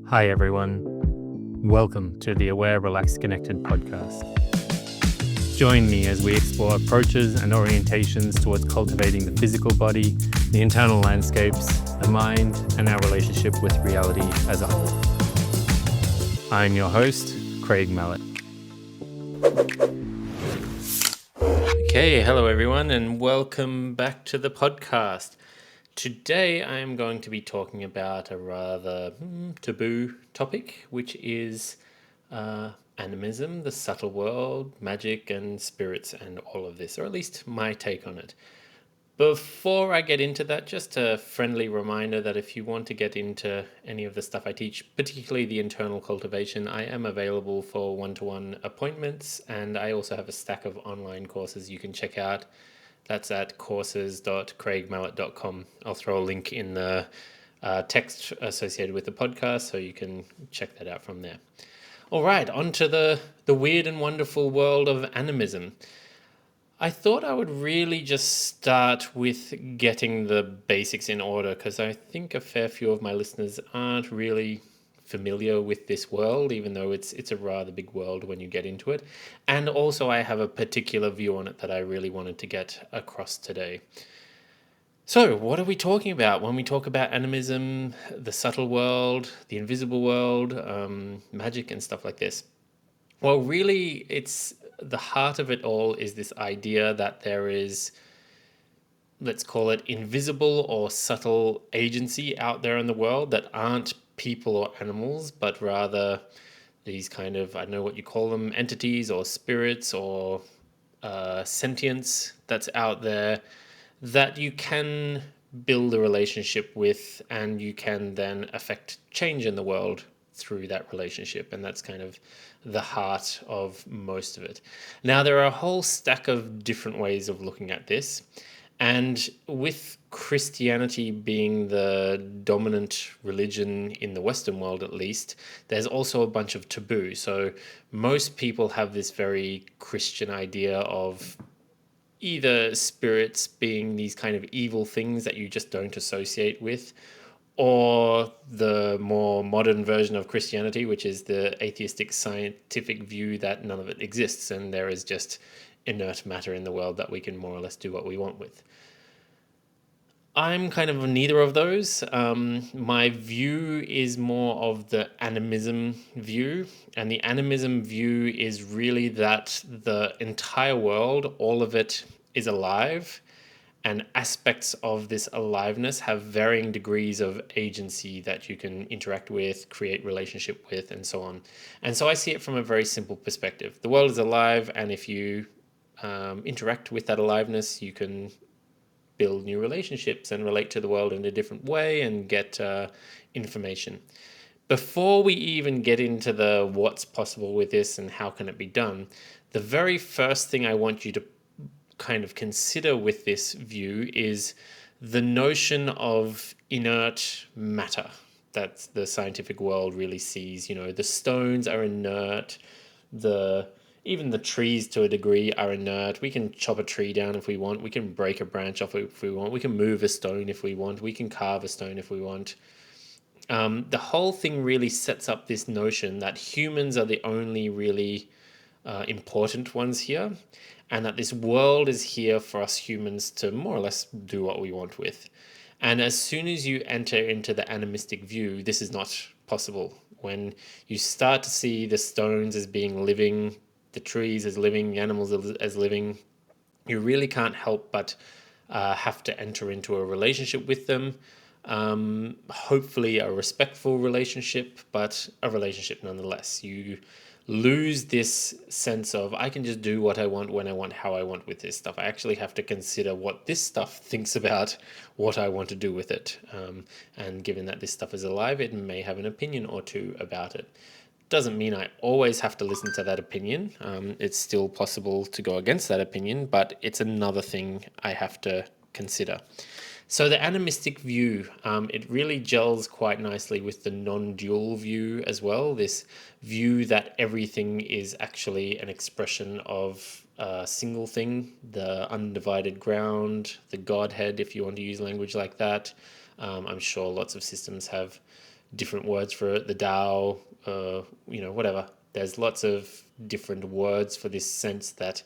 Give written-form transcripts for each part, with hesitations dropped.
Hi everyone, welcome to the Aware, Relaxed, Connected podcast. Join me as we explore approaches and orientations towards cultivating the physical body, the internal landscapes, the mind, and our relationship with reality as a whole. I'm your host, Craig Mallet. Okay, hello everyone, and welcome back to the podcast. Today I am going to be talking about a rather taboo topic, which is animism, the subtle world, magic and spirits and all of this, or at least my take on it. Before I get into that, just a friendly reminder that if you want to get into any of the stuff I teach, particularly the internal cultivation, I am available for one-to-one appointments, and I also have a stack of online courses you can check out. That's at courses.craigmallet.com. I'll throw a link in the text associated with the podcast so you can check that out from there. All right, on to the weird and wonderful world of animism. I thought I would really just start with getting the basics in order because I think a fair few of my listeners aren't really familiar with this world, even though it's a rather big world when you get into it. And also I have a particular view on it that I really wanted to get across today. So, what are we talking about when we talk about animism, the subtle world, the invisible world, magic and stuff like this? Well, really, it's the heart of it all is this idea that there is, let's call it invisible or subtle agency out there in the world that aren't people or animals, but rather these kind of, I don't know what you call them, entities or spirits or sentience that's out there that you can build a relationship with and you can then affect change in the world through that relationship. And that's kind of the heart of most of it. Now, there are a whole stack of different ways of looking at this. And with Christianity being the dominant religion in the Western world, at least, there's also a bunch of taboo. So most people have this very Christian idea of either spirits being these kind of evil things that you just don't associate with, or the more modern version of Christianity, which is the atheistic scientific view that none of it exists and there is just inert matter in the world that we can more or less do what we want with. I'm kind of neither of those. My view is more of the animism view, and the animism view is really that the entire world, all of it, is alive, and aspects of this aliveness have varying degrees of agency that you can interact with, create relationship with, and so on. And so I see it from a very simple perspective. The world is alive, and if you interact with that aliveness, you can build new relationships and relate to the world in a different way and get information. Before we even get into the what's possible with this and how can it be done, the very first thing I want you to kind of consider with this view is the notion of inert matter that the scientific world really sees. You know, the stones are inert, even the trees to a degree are inert. We can chop a tree down if we want. We can break a branch off if we want. We can move a stone if we want. We can carve a stone if we want. The whole thing really sets up this notion that humans are the only really important ones here, and that this world is here for us humans to more or less do what we want with. And as soon as you enter into the animistic view, this is not possible. When you start to see the stones as being living, the trees as living, the animals as living, you really can't help but have to enter into a relationship with them. Hopefully a respectful relationship, but a relationship nonetheless. You lose this sense of I can just do what I want, when I want, how I want with this stuff. I actually have to consider what this stuff thinks about what I want to do with it. And given that this stuff is alive, it may have an opinion or two about it. Doesn't mean I always have to listen to that opinion. It's still possible to go against that opinion, but it's another thing I have to consider. So the animistic view, it really gels quite nicely with the non-dual view as well. This view that everything is actually an expression of a single thing, the undivided ground, the Godhead, if you want to use language like that. I'm sure lots of systems have different words for it, the Tao, whatever. There's lots of different words for this sense that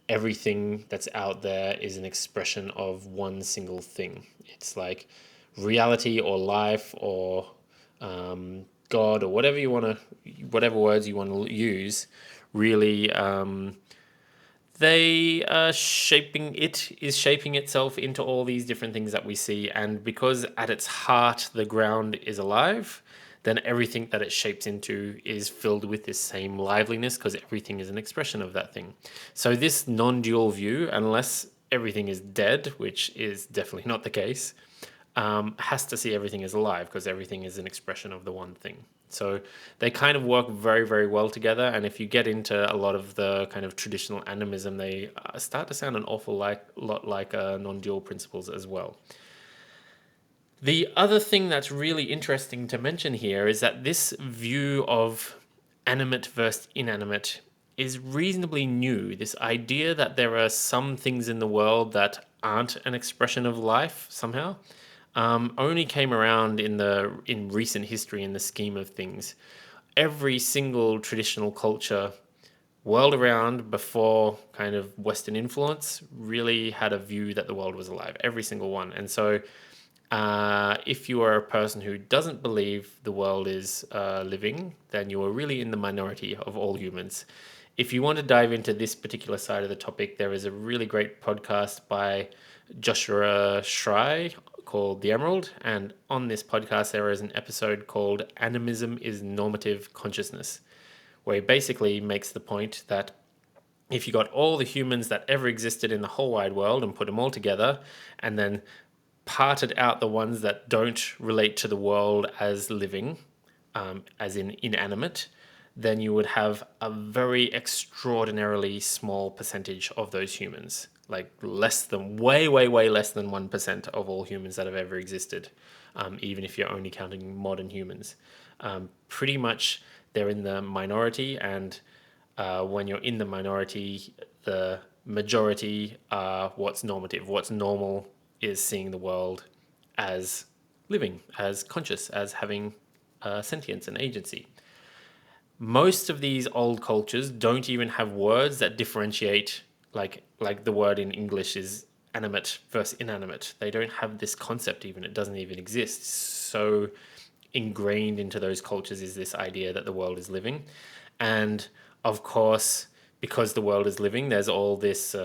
everything that's out there is an expression of one single thing. It's like reality or life or God or whatever words you want to use, really. They are shaping itself into all these different things that we see, and because at its heart the ground is alive, then everything that it shapes into is filled with this same liveliness because everything is an expression of that thing. So this non-dual view, unless everything is dead, which is definitely not the case, has to see everything as alive because everything is an expression of the one thing. So they kind of work very, very well together. And if you get into a lot of the kind of traditional animism, they start to sound an awful lot like non-dual principles as well. The other thing that's really interesting to mention here is that this view of animate versus inanimate is reasonably new. This idea that there are some things in the world that aren't an expression of life somehow only came around in recent history in the scheme of things. Every single traditional culture world around before kind of Western influence really had a view that the world was alive, every single one. And so if you are a person who doesn't believe the world is living, then you are really in the minority of all humans. If you want to dive into this particular side of the topic, there is a really great podcast by Joshua Schrei called The Emerald. And on this podcast, there is an episode called Animism is Normative Consciousness, where he basically makes the point that if you got all the humans that ever existed in the whole wide world and put them all together and then parted out the ones that don't relate to the world as living, as in inanimate, then you would have a very extraordinarily small percentage of those humans, like way less than 1% of all humans that have ever existed, even if you're only counting modern humans. Pretty much they're in the minority, and when you're in the minority, the majority are what's normative. What's normal is seeing the world as living, as conscious, as having sentience and agency. Most of these old cultures don't even have words that differentiate, like the word in English is animate versus inanimate. They don't have this concept even. It doesn't even exist. So ingrained into those cultures is this idea that the world is living. And of course, because the world is living, there's all this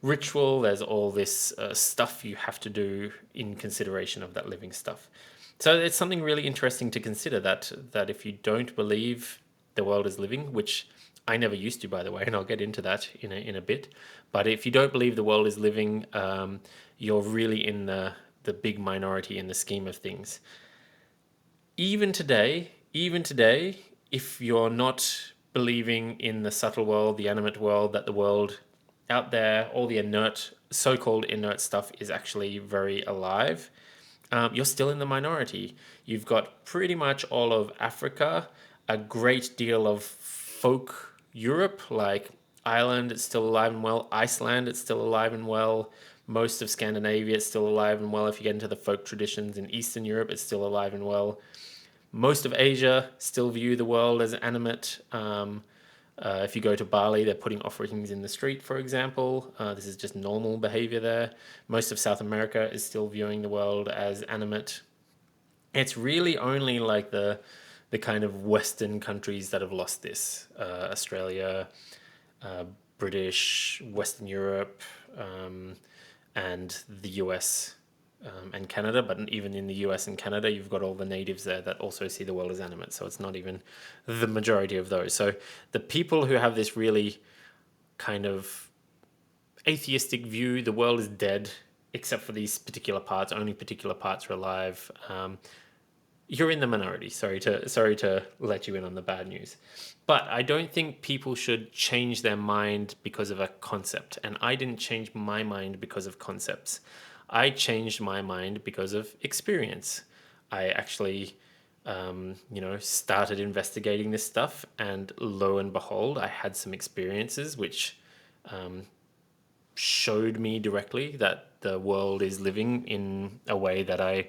ritual, there's all this stuff you have to do in consideration of that living stuff. So it's something really interesting to consider that if you don't believe the world is living, which I never used to, by the way, and I'll get into that in a bit. But if you don't believe the world is living, you're really in the big minority in the scheme of things. Even today, if you're not believing in the subtle world, the animate world, that the world out there, all the so-called inert stuff is actually very alive, you're still in the minority. You've got pretty much all of Africa, a great deal of folk Europe, like Ireland, it's still alive and well. Iceland, it's still alive and well. Most of Scandinavia, it's still alive and well. If you get into the folk traditions in Eastern Europe, it's still alive and well. Most of Asia still view the world as animate. If you go to Bali, they're putting offerings in the street, for example. This is just normal behavior there. Most of South America is still viewing the world as animate. It's really only like the kind of Western countries that have lost this. Australia, British, Western Europe, and the US and Canada. But even in the US and Canada, you've got all the natives there that also see the world as animate. So it's not even the majority of those. So the people who have this really kind of atheistic view, the world is dead, except for these particular parts, only particular parts are alive. You're in the minority. Sorry to let you in on the bad news. But I don't think people should change their mind because of a concept. And I didn't change my mind because of concepts. I changed my mind because of experience. I actually, started investigating this stuff, and lo and behold, I had some experiences which showed me directly that the world is living in a way that I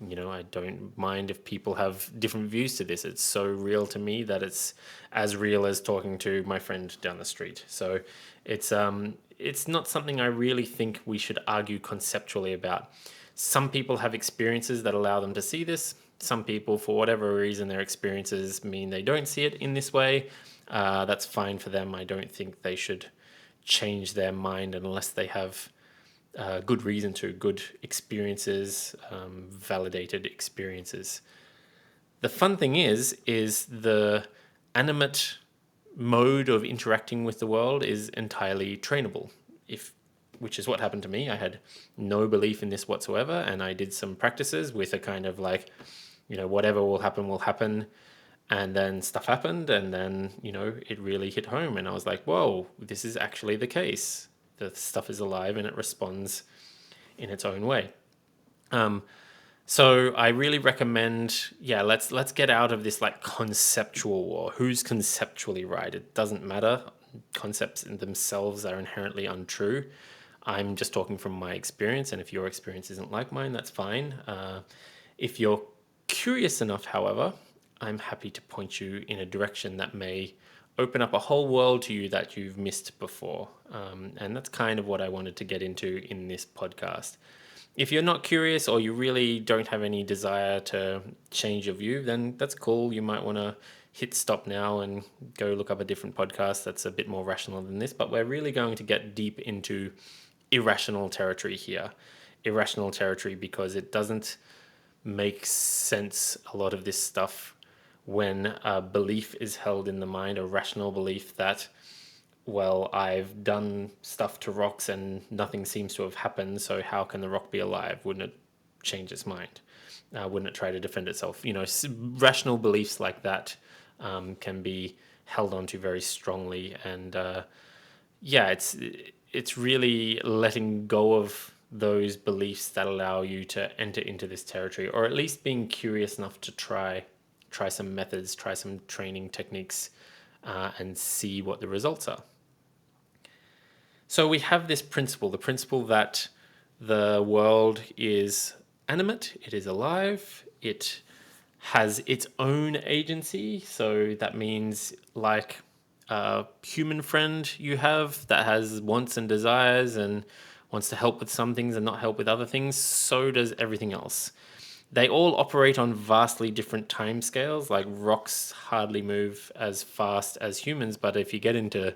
I don't mind if people have different views to this. It's so real to me that it's as real as talking to my friend down the street. So it's not something I really think we should argue conceptually about. Some people have experiences that allow them to see this. Some people, for whatever reason, their experiences mean they don't see it in this way. That's fine for them. I don't think they should change their mind unless they have good reason to, good experiences, validated experiences. The fun thing is the animate mode of interacting with the world is entirely trainable. If Which is what happened to me. I had no belief in this whatsoever, and I did some practices with a kind of like, whatever will happen will happen. And then stuff happened, and then, it really hit home, and I was like, whoa, this is actually the case. The stuff is alive and it responds in its own way. So I really recommend, let's get out of this like conceptual war. Who's conceptually right? It doesn't matter. Concepts in themselves are inherently untrue. I'm just talking from my experience, and if your experience isn't like mine, that's fine. If you're curious enough, however, I'm happy to point you in a direction that may open up a whole world to you that you've missed before. And that's kind of what I wanted to get into in this podcast. If you're not curious, or you really don't have any desire to change your view, then that's cool. You might want to hit stop now and go look up a different podcast that's a bit more rational than this. But we're really going to get deep into irrational territory here. Irrational territory because it doesn't make sense, a lot of this stuff, when a belief is held in the mind, a rational belief that, well, I've done stuff to rocks and nothing seems to have happened, so how can the rock be alive? Wouldn't it change its mind? Wouldn't it try to defend itself? Rational beliefs like that can be held onto very strongly, and it's really letting go of those beliefs that allow you to enter into this territory, or at least being curious enough to try some methods, try some training techniques, and see what the results are. So we have this principle, the principle that the world is animate, it is alive, it has its own agency. So that means, like a human friend you have that has wants and desires and wants to help with some things and not help with other things, so does everything else. They all operate on vastly different timescales. Like rocks hardly move as fast as humans, but if you get into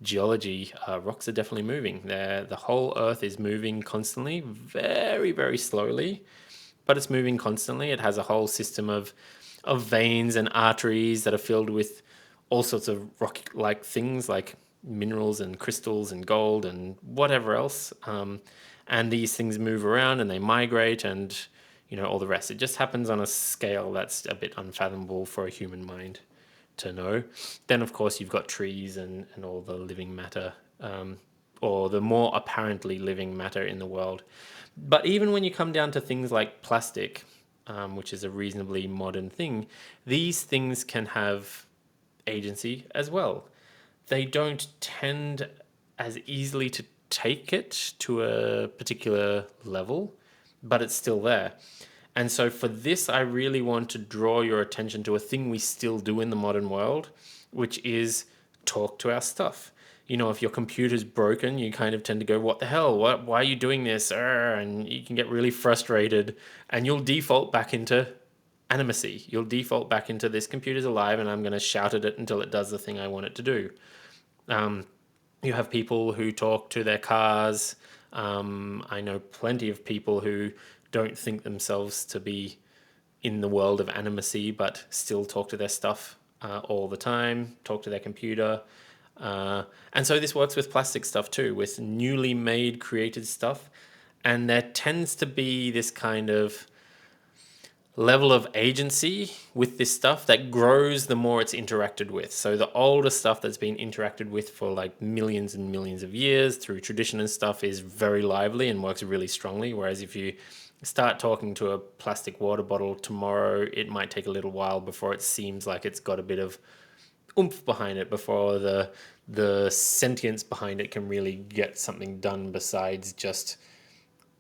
geology, rocks are definitely moving. The whole Earth is moving constantly, very, very slowly, but it's moving constantly. It has a whole system of veins and arteries that are filled with all sorts of rock-like things like minerals and crystals and gold and whatever else. And these things move around and they migrate and, all the rest. It just happens on a scale that's a bit unfathomable for a human mind to know. Then, of course, you've got trees and all the living matter, or the more apparently living matter in the world. But even when you come down to things like plastic, which is a reasonably modern thing, these things can have agency as well. They don't tend as easily to take it to a particular level, but it's still there. And so for this, I really want to draw your attention to a thing we still do in the modern world, which is talk to our stuff. If your computer's broken, you kind of tend to go, what the hell? Why are you doing this? And you can get really frustrated, and you'll default back into animacy. You'll default back into, this computer's alive and I'm going to shout at it until it does the thing I want it to do. You have people who talk to their cars. I know plenty of people who don't think themselves to be in the world of animacy, but still talk to their stuff all the time, talk to their computer. And so this works with plastic stuff too, with newly made created stuff. And there tends to be this kind of level of agency with this stuff that grows the more it's interacted with. So the older stuff that's been interacted with for like millions and millions of years through tradition and stuff is very lively and works really strongly. Whereas if you start talking to a plastic water bottle tomorrow, it might take a little while before it seems like it's got a bit of oomph behind it, before the sentience behind it can really get something done besides just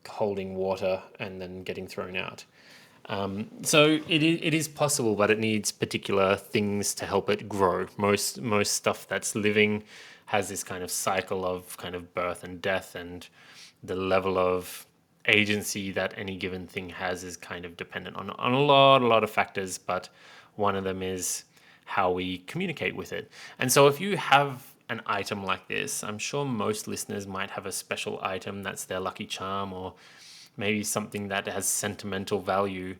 holding water and then getting thrown out. So it is possible, but it needs particular things to help it grow. Most stuff that's living has this kind of cycle of kind of birth and death, and the level of agency that any given thing has is kind of dependent on a lot of factors, but one of them is how we communicate with it. And so if you have an item like this, I'm sure most listeners might have a special item that's their lucky charm, or maybe something that has sentimental value.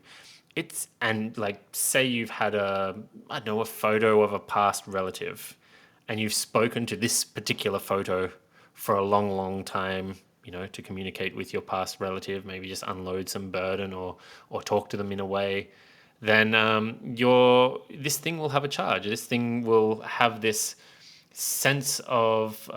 It's and like say you've had I don't know, a photo of a past relative, and you've spoken to this particular photo for a long time, to communicate with your past relative, maybe just unload some burden, or talk to them in a way. Then your this thing will have a charge. This thing will have this sense of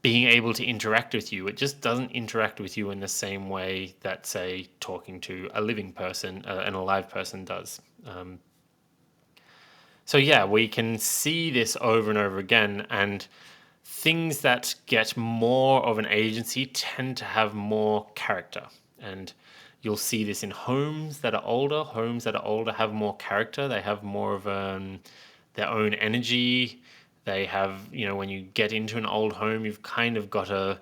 being able to interact with you. It just doesn't interact with you in the same way that, say, talking to a living person, an alive person does. So yeah, we can see this over and over again, and things that get more of an agency tend to have more character. And you'll see this in homes that are older. Homes that are older have more character. They have more of their own energy. They have, when you get into an old home, you've kind of got to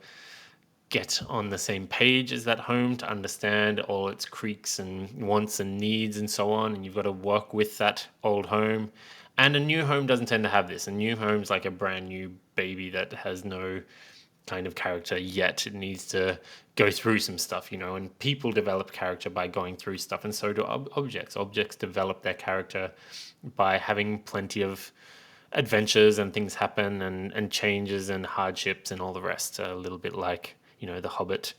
get on the same page as that home to understand all its creaks and wants and needs and so on. And you've got to work with that old home. And a new home doesn't tend to have this. A new home's like a brand new baby that has no kind of character yet. It needs to go through some stuff, and people develop character by going through stuff. And so do objects. Objects develop their character by having plenty of adventures, and things happen, and changes and hardships and all the rest. A little bit like, The Hobbit,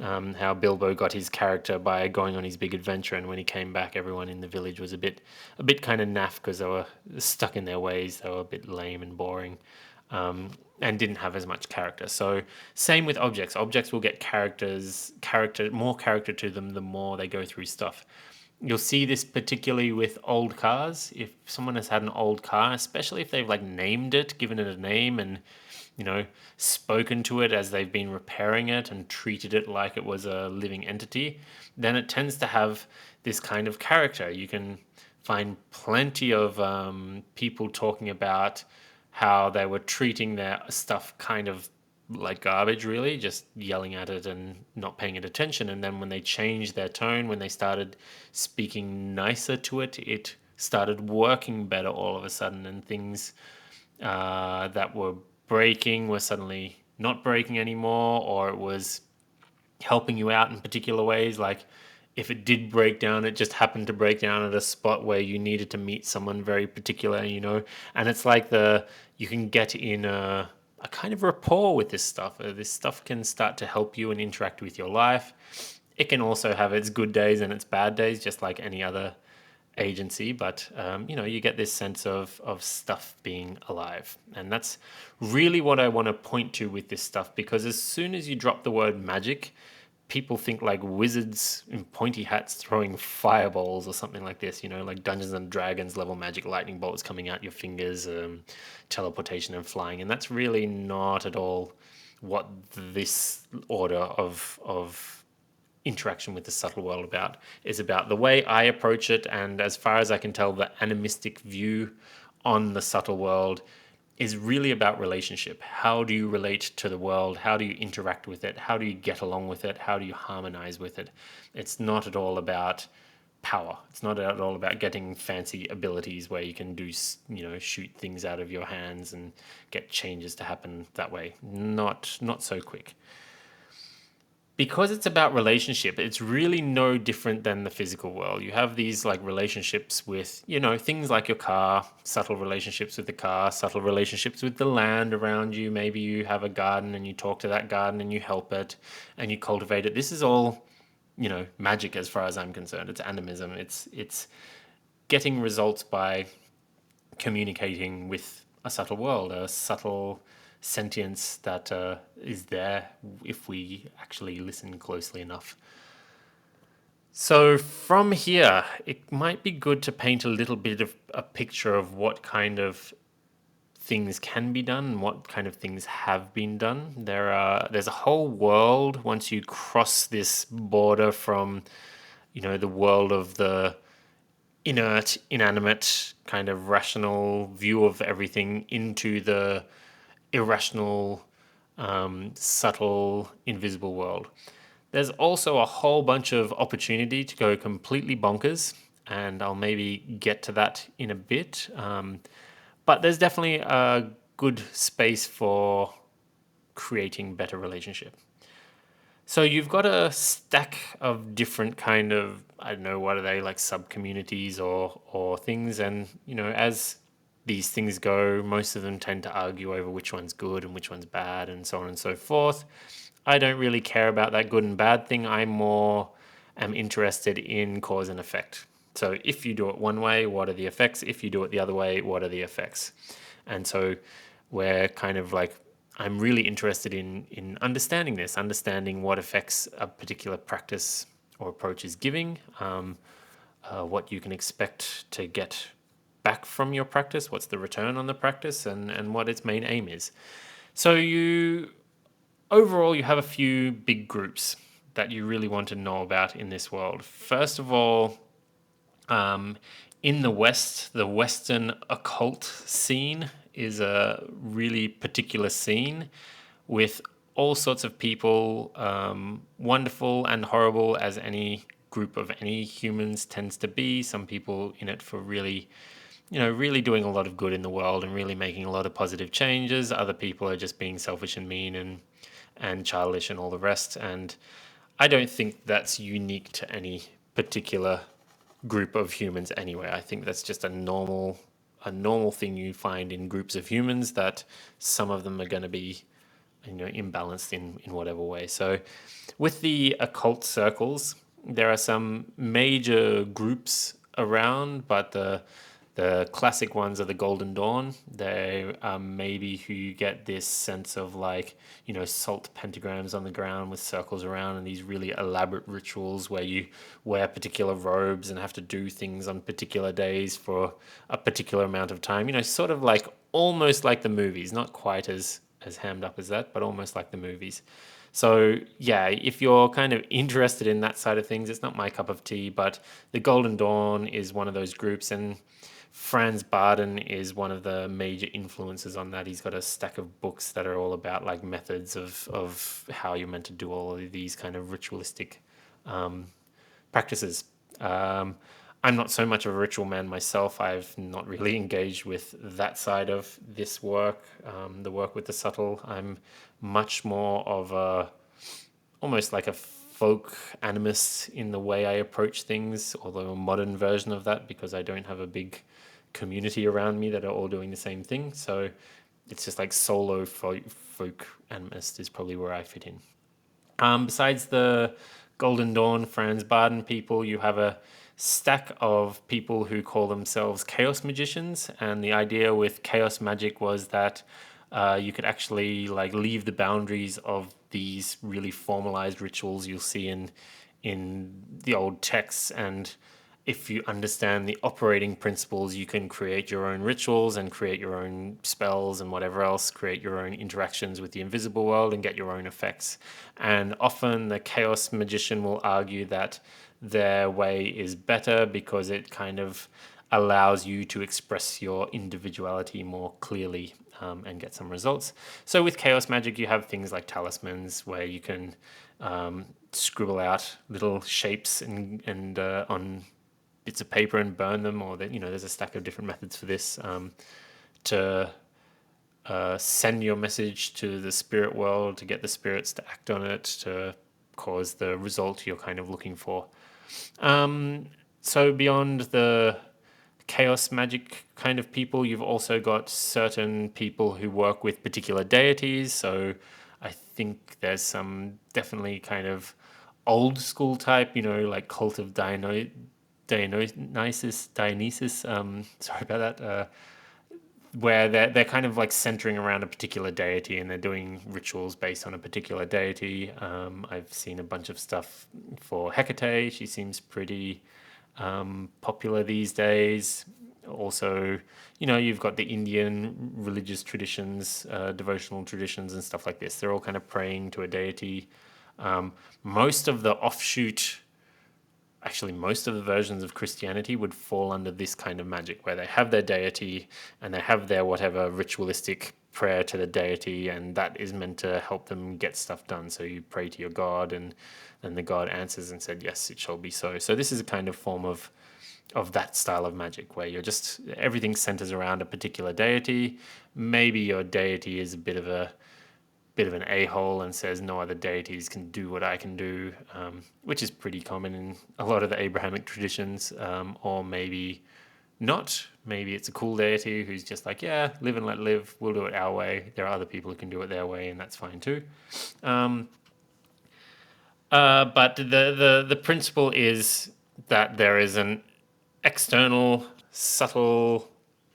how Bilbo got his character by going on his big adventure, and when he came back, everyone in the village was a bit kind of naff because they were stuck in their ways. They were a bit lame and boring, and didn't have as much character. So same with objects. Objects will get more character to them the more they go through stuff. You'll see this particularly with old cars. If someone has had an old car, especially if they've like named it, given it a name, and spoken to it as they've been repairing it and treated it like it was a living entity, then it tends to have this kind of character. You can find plenty of people talking about how they were treating their stuff kind of like garbage, really, just yelling at it and not paying it attention. And then when they changed their tone, when they started speaking nicer to it, it started working better all of a sudden, and things that were breaking were suddenly not breaking anymore, or it was helping you out in particular ways. Like if it did break down, it just happened to break down at a spot where you needed to meet someone very particular, and it's like you can get in a kind of rapport with this stuff. This stuff can start to help you and interact with your life. It can also have its good days and its bad days, just like any other agency, but you get this sense of stuff being alive. And that's really what I want to point to with this stuff, because as soon as you drop the word magic, people think like wizards in pointy hats throwing fireballs or something like this, like Dungeons and Dragons level magic, lightning bolts coming out your fingers, teleportation and flying. And that's really not at all what this order of interaction with the subtle world is about. The way I approach it, and as far as I can tell, the animistic view on the subtle world is really about relationship. How do you relate to the world? How do you interact with it? How do you get along with it? How do you harmonize with it? It's not at all about power. It's not at all about getting fancy abilities where you can do, shoot things out of your hands and get changes to happen that way. Not so quick. Because it's about relationship, it's really no different than the physical world. You have these like relationships with, things like your car, subtle relationships with the car, subtle relationships with the land around you. Maybe you have a garden and you talk to that garden and you help it and you cultivate it. This is all, magic as far as I'm concerned. It's animism. It's getting results by communicating with a subtle world, a subtle sentience that is there if we actually listen closely enough. So from here, it might be good to paint a little bit of a picture of what kind of things can be done and what kind of things have been done. There's a whole world once you cross this border from the world of the inert, inanimate, kind of rational view of everything into the irrational, subtle, invisible world. There's also a whole bunch of opportunity to go completely bonkers, and I'll maybe get to that in a bit. But there's definitely a good space for creating better relationship. So you've got a stack of different kind of, I don't know, what are they, like sub communities or things, and as these things go, most of them tend to argue over which one's good and which one's bad and so on and so forth. I don't really care about that good and bad thing. I more am interested in cause and effect. So if you do it one way, what are the effects? If you do it the other way, what are the effects? And so we're kind of like, I'm really interested in understanding this, understanding what effects a particular practice or approach is giving, what you can expect to get back from your practice, what's the return on the practice, and what its main aim is. So overall, you have a few big groups that you really want to know about in this world. First of all, in the West, the Western occult scene is a really particular scene with all sorts of people, wonderful and horrible as any group of any humans tends to be. Some people in it for really, really doing a lot of good in the world and really making a lot of positive changes. Other people are just being selfish and mean and childish and all the rest. And I don't think that's unique to any particular group of humans anyway. I think that's just a normal thing you find in groups of humans, that some of them are going to be imbalanced in whatever way. So with the occult circles, there are some major groups around, but the classic ones are the Golden Dawn. They are maybe who you get this sense of, like, salt pentagrams on the ground with circles around, and these really elaborate rituals where you wear particular robes and have to do things on particular days for a particular amount of time. Sort of like, almost like the movies, not quite as hammed up as that, but almost like the movies. So yeah, if you're kind of interested in that side of things, it's not my cup of tea, but the Golden Dawn is one of those groups, and Franz Barden is one of the major influences on that. He's got a stack of books that are all about, like, methods of how you're meant to do all of these kind of ritualistic practices. I'm not so much of a ritual man myself. I've not really engaged with that side of this work, the work with the subtle. I'm much more of almost like a folk animist in the way I approach things, although a modern version of that, because I don't have a big community around me that are all doing the same thing. So it's just like solo folk animist is probably where I fit in. Besides the Golden Dawn, Franz Barden people, you have a stack of people who call themselves chaos magicians. And the idea with chaos magic was that you could actually, like, leave the boundaries of these really formalized rituals you'll see in the old texts, and if you understand the operating principles, you can create your own rituals and create your own spells and whatever else, create your own interactions with the invisible world and get your own effects. And often the chaos magician will argue that their way is better because it kind of allows you to express your individuality more clearly, and get some results. So with chaos magic, you have things like talismans where you can scribble out little shapes and on bits of paper and burn them, or that there's a stack of different methods for this, to send your message to the spirit world, to get the spirits to act on it, to cause the result you're kind of looking for. So beyond the chaos magic kind of people, you've also got certain people who work with particular deities. So I think there's some definitely kind of old school type, like cult of Dionysus. Sorry about that. Where they're kind of like centering around a particular deity, and they're doing rituals based on a particular deity. I've seen a bunch of stuff for Hecate. She seems pretty popular these days. Also, you've got the Indian religious traditions, devotional traditions, and stuff like this. They're all kind of praying to a deity. Most of the offshoot, I actually most of the versions of Christianity would fall under this kind of magic, where they have their deity and they have their whatever ritualistic prayer to the deity, and that is meant to help them get stuff done. So you pray to your God, and then the God answers and said, yes, it shall be so. So this is a kind of form of that style of magic, where you're just, everything centers around a particular deity. Maybe your deity is a bit of an a-hole and says no other deities can do what I can do, which is pretty common in a lot of the Abrahamic traditions, or maybe not. Maybe it's a cool deity who's just like, yeah, live and let live. We'll do it our way. There are other people who can do it their way, and that's fine too. But the principle is that there is an external, subtle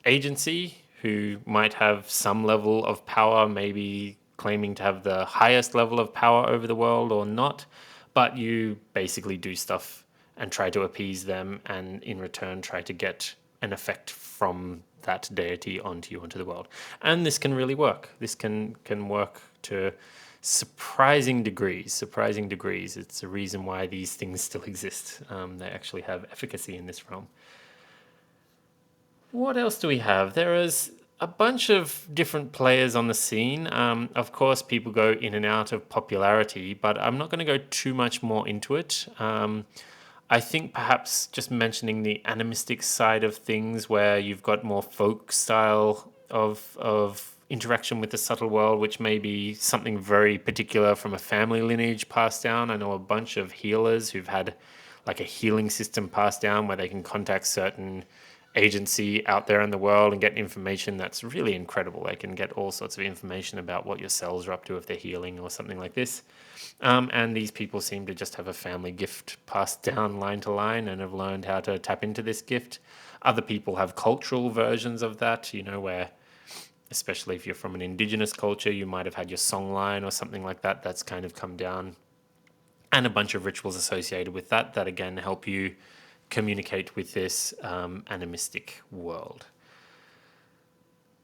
agency who might have some level of power, maybe claiming to have the highest level of power over the world or not. But you basically do stuff and try to appease them, and in return try to get an effect from that deity onto you, onto the world. And this can really work. This can work to surprising degrees. Surprising degrees. It's a reason why these things still exist. They actually have efficacy in this realm. What else do we have? There is a bunch of different players on the scene. Of course, people go in and out of popularity, but I'm not going to go too much more into it. I think perhaps just mentioning the animistic side of things, where you've got more folk style of interaction with the subtle world, which may be something very particular from a family lineage passed down. I know a bunch of healers who've had like a healing system passed down, where they can contact certain agency out there in the world and get information that's really incredible. They can get all sorts of information about what your cells are up to if they're healing or something like this. And these people seem to just have a family gift passed down line to line and have learned how to tap into this gift. Other people have cultural versions of that, where, especially if you're from an indigenous culture, you might have had your song line or something like that that's kind of come down. And a bunch of rituals associated with that again help you communicate with this animistic world.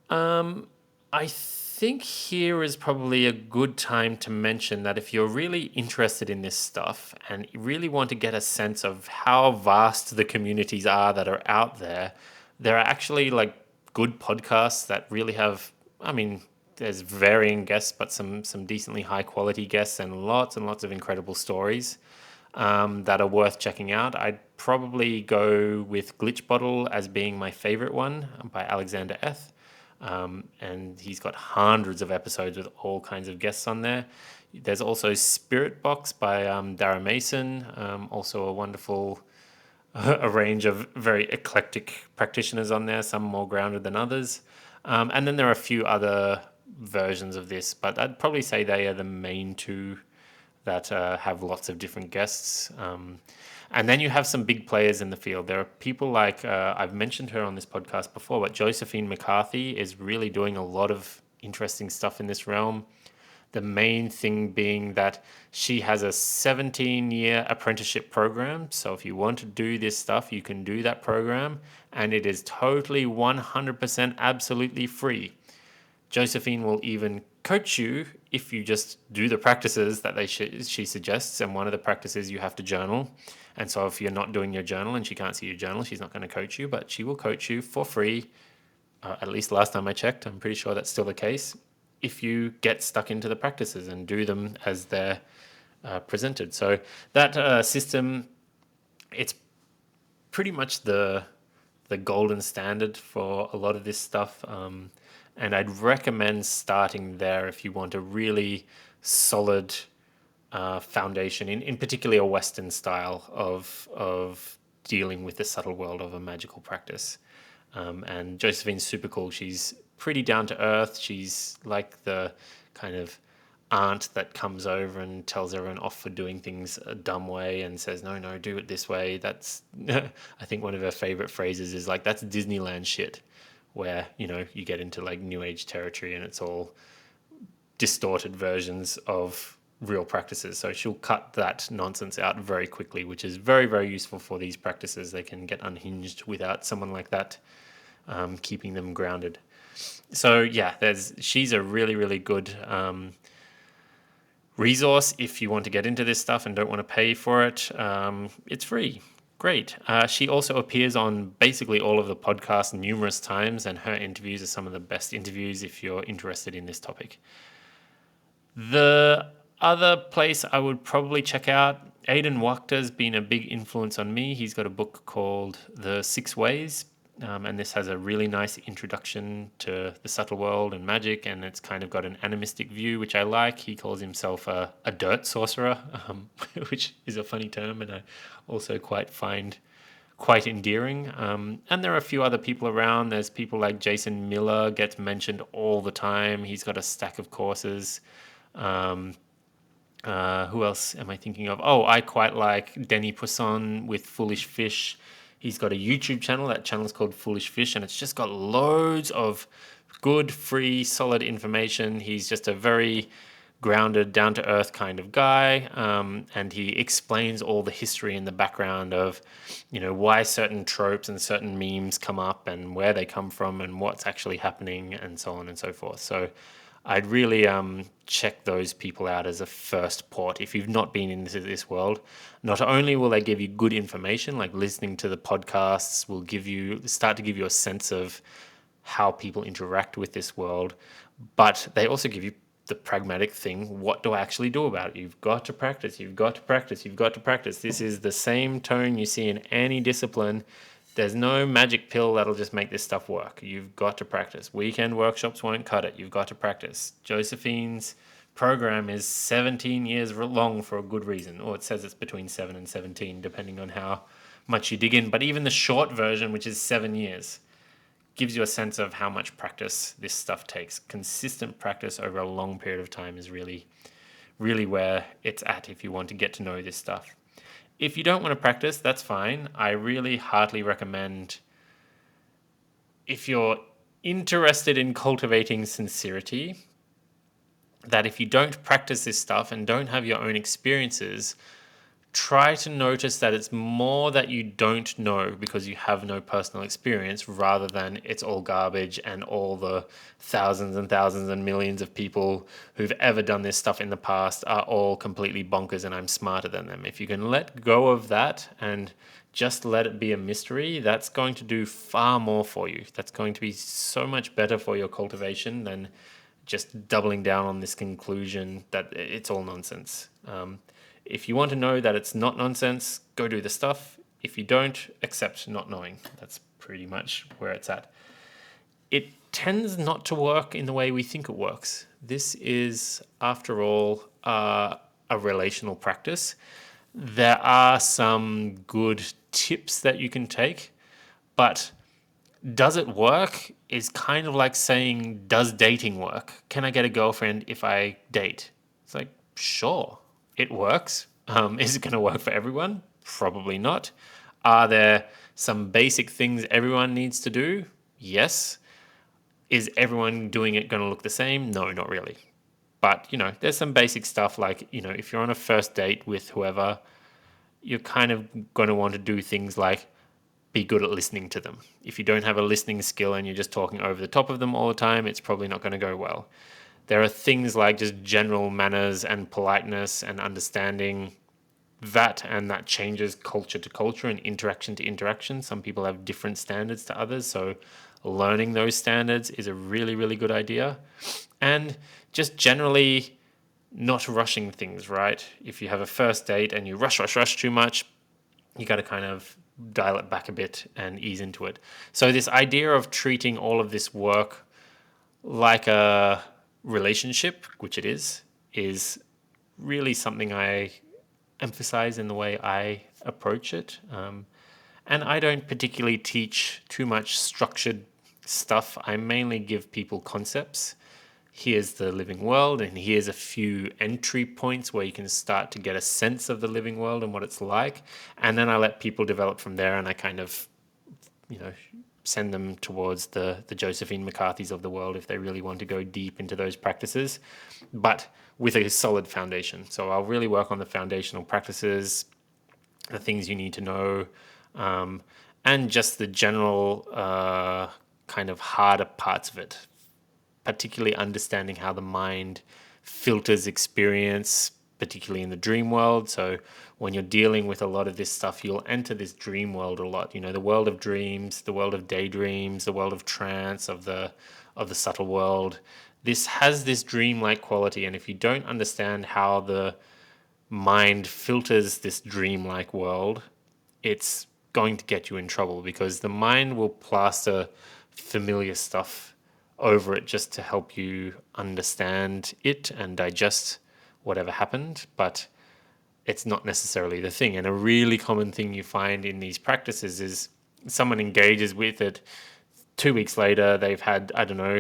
I think here is probably a good time to mention that if you're really interested in this stuff and you really want to get a sense of how vast the communities are that are out there, there are actually like good podcasts that really have, there's varying guests, but some decently high quality guests and lots of incredible stories that are worth checking out. I'd probably go with Glitch Bottle as being my favorite one, by Alexander Eth. And he's got hundreds of episodes with all kinds of guests on there. There's also Spirit Box by Dara Mason, also a wonderful a range of very eclectic practitioners on there, some more grounded than others. And then there are a few other versions of this, but I'd probably say they are the main two that have lots of different guests. And then you have some big players in the field. There are people like, I've mentioned her on this podcast before, but Josephine McCarthy is really doing a lot of interesting stuff in this realm. The main thing being that she has a 17-year apprenticeship program. So if you want to do this stuff, you can do that program. And it is totally 100% absolutely free. Josephine will even coach you if you just do the practices that she suggests. And one of the practices, you have to journal. And so if you're not doing your journal and she can't see your journal, she's not going to coach you, but she will coach you for free. At least last time I checked, I'm pretty sure that's still the case, if you get stuck into the practices and do them as they're presented. So that system, it's pretty much the golden standard for a lot of this stuff. And I'd recommend starting there if you want a really solid foundation, in particularly a Western style of dealing with the subtle world of a magical practice. And Josephine's super cool. She's pretty down to earth. She's like the kind of aunt that comes over and tells everyone off for doing things a dumb way and says, no, do it this way. That's, I think one of her favorite phrases is like, that's Disneyland shit, where, you get into like new age territory and it's all distorted versions of real practices. So she'll cut that nonsense out very quickly, which is very, very useful for these practices. They can get unhinged without someone like that keeping them grounded. So yeah, she's a really, really good resource if you want to get into this stuff and don't want to pay for it. It's free. Great. She also appears on basically all of the podcasts numerous times, and her interviews are some of the best interviews if you're interested in this topic. The other place I would probably check out, Aidan Wachter's been a big influence on me. He's got a book called The Six Ways, and this has a really nice introduction to the subtle world and magic, and it's kind of got an animistic view, which I like. He calls himself a dirt sorcerer, which is a funny term, and I also find quite endearing. And there are a few other people around. There's people like Jason Miller gets mentioned all the time. He's got a stack of courses. Who else am I thinking of? Oh, I quite like Denny Poisson with Foolish Fish. He's got a YouTube channel. That channel is called Foolish Fish, and it's just got loads of good, free, solid information. He's just a very grounded, down to earth kind of guy, and he explains all the history and the background of, why certain tropes and certain memes come up and where they come from and what's actually happening and so on and so forth. So I'd really check those people out as a first port if you've not been into this world. Not only will they give you good information, like listening to the podcasts will start to give you a sense of how people interact with this world, but they also give you the pragmatic thing. What do I actually do about it? You've got to practice. You've got to practice. You've got to practice. This is the same tone you see in any discipline. There's no magic pill that'll just make this stuff work. You've got to practice. Weekend workshops won't cut it. You've got to practice. Josephine's program is 17 years long for a good reason. Or it says it's between 7 and 17, depending on how much you dig in. But even the short version, which is 7 years, gives you a sense of how much practice this stuff takes. Consistent practice over a long period of time is really, really where it's at if you want to get to know this stuff. If you don't want to practice, that's fine. I really heartily recommend, if you're interested in cultivating sincerity, that if you don't practice this stuff and don't have your own experiences, try to notice that it's more that you don't know because you have no personal experience, rather than it's all garbage and all the thousands and thousands and millions of people who've ever done this stuff in the past are all completely bonkers and I'm smarter than them. If you can let go of that and just let it be a mystery, that's going to do far more for you. That's going to be so much better for your cultivation than just doubling down on this conclusion that it's all nonsense. If you want to know that it's not nonsense, go do the stuff. If you don't, accept not knowing. That's pretty much where it's at. It tends not to work in the way we think it works. This is, after all, a relational practice. There are some good tips that you can take, but does it work is kind of like saying, does dating work? Can I get a girlfriend if I date? It's like, sure. It works. Is it going to work for everyone? Probably not. Are there some basic things everyone needs to do? Yes. Is everyone doing it going to look the same? No, not really. But, there's some basic stuff like, if you're on a first date with whoever, you're kind of going to want to do things like be good at listening to them. If you don't have a listening skill and you're just talking over the top of them all the time, it's probably not going to go well. There are things like just general manners and politeness and understanding that, and that changes culture to culture and interaction to interaction. Some people have different standards to others, so learning those standards is a really, really good idea. And just generally not rushing things, right? If you have a first date and you rush too much, you got to kind of dial it back a bit and ease into it. So this idea of treating all of this work like a relationship, which it is really something I emphasize in the way I approach it. And I don't particularly teach too much structured stuff. I mainly give people concepts. Here's the living world, and here's a few entry points where you can start to get a sense of the living world and what it's like. And then I let people develop from there, and I kind of, send them towards the Josephine McCarthy's of the world if they really want to go deep into those practices, but with a solid foundation. So I'll really work on the foundational practices, the things you need to know, and just the general kind of harder parts of it, particularly understanding how the mind filters experience, particularly in the dream world. So when you're dealing with a lot of this stuff, you'll enter this dream world a lot. The world of dreams, the world of daydreams, the world of trance, of the subtle world. This has this dreamlike quality, and if you don't understand how the mind filters this dreamlike world, it's going to get you in trouble, because the mind will plaster familiar stuff over it just to help you understand it and digest whatever happened, but it's not necessarily the thing. And a really common thing you find in these practices is someone engages with it. 2 weeks later, they've had, I don't know,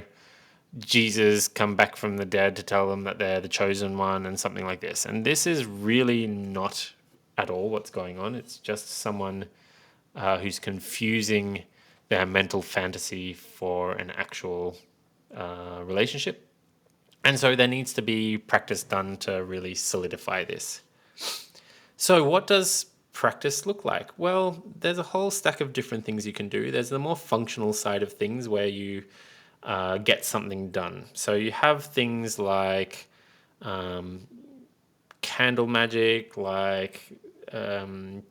Jesus come back from the dead to tell them that they're the chosen one and something like this. And this is really not at all what's going on. It's just someone who's confusing their mental fantasy for an actual relationship. And so there needs to be practice done to really solidify this. So what does practice look like? Well, there's a whole stack of different things you can do. There's the more functional side of things where you get something done. So you have things like candle magic, like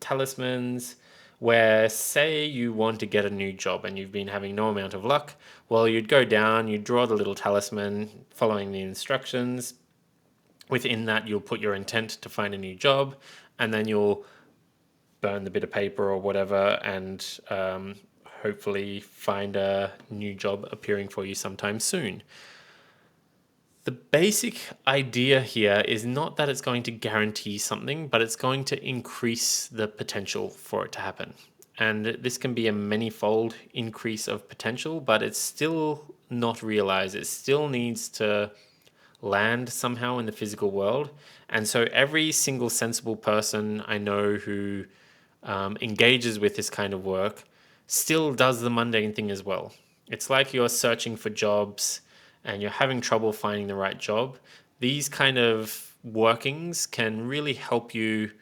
talismans, where say you want to get a new job and you've been having no amount of luck. Well, you'd go down, you'd draw the little talisman following the instructions. Within that, you'll put your intent to find a new job, and then you'll burn the bit of paper or whatever, and hopefully find a new job appearing for you sometime soon. The basic idea here is not that it's going to guarantee something, but it's going to increase the potential for it to happen. And this can be a many-fold increase of potential, but it's still not realized. It still needs to land somehow in the physical world. And so every single sensible person I know who engages with this kind of work still does the mundane thing as well. It's like you're searching for jobs and you're having trouble finding the right job. These kind of workings can really help you,